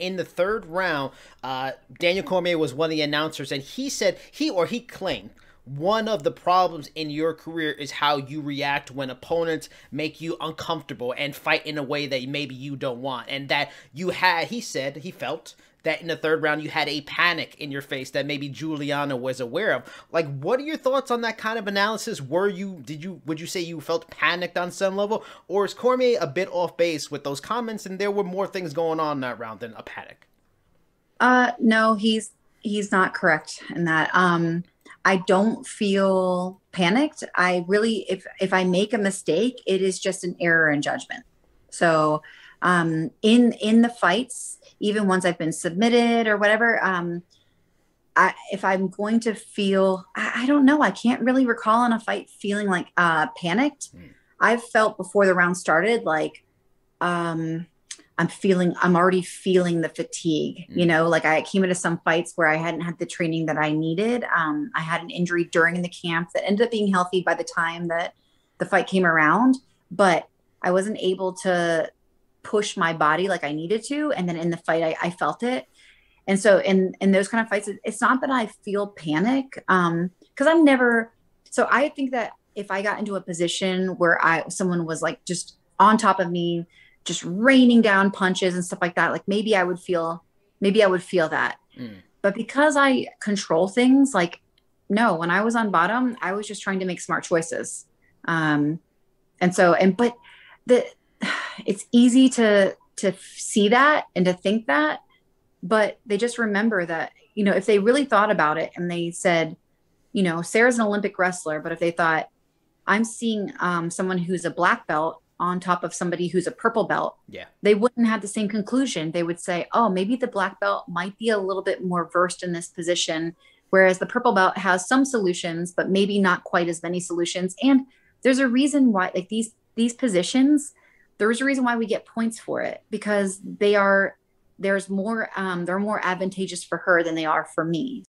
in the third round, Daniel Cormier was one of the announcers, and he said he claimed one of the problems in your career is how you react when opponents make you uncomfortable and fight in a way that maybe you don't want. And that he said he felt that in the third round you had a panic in your face that maybe Juliana was aware of. Like, what are your thoughts on that kind of analysis? Would you say you felt panicked on some level? Or is Cormier a bit off base with those comments and there were more things going on in that round than a panic? No, he's not correct in that. I don't feel panicked. I really, if I make a mistake, it is just an error in judgment. So, in the fights, even once I've been submitted or whatever, if I'm going to feel, I don't know, I can't really recall in a fight feeling like panicked. I've felt before the round started like, I'm already feeling the fatigue, like I came into some fights where I hadn't had the training that I needed. I had an injury during the camp that ended up being healthy by the time that the fight came around, but I wasn't able to push my body like I needed to. And then in the fight, I felt it. And so in those kind of fights, it's not that I feel panic. Cause so I think that if I got into a position where someone was like just on top of me, just raining down punches and stuff like that, like maybe I would feel that. But because I control things, like, no, when I was on bottom, I was just trying to make smart choices. But it's easy to see that and to think that, but they just remember that, if they really thought about it and they said, Sarah's an Olympic wrestler, but if they thought I'm seeing someone who's a black belt on top of somebody who's a purple belt, they wouldn't have the same conclusion. They would say, oh, maybe the black belt might be a little bit more versed in this position, whereas the purple belt has some solutions, but maybe not quite as many solutions. And there's a reason why, like these positions, there's a reason why we get points for it, because they're more advantageous for her than they are for me.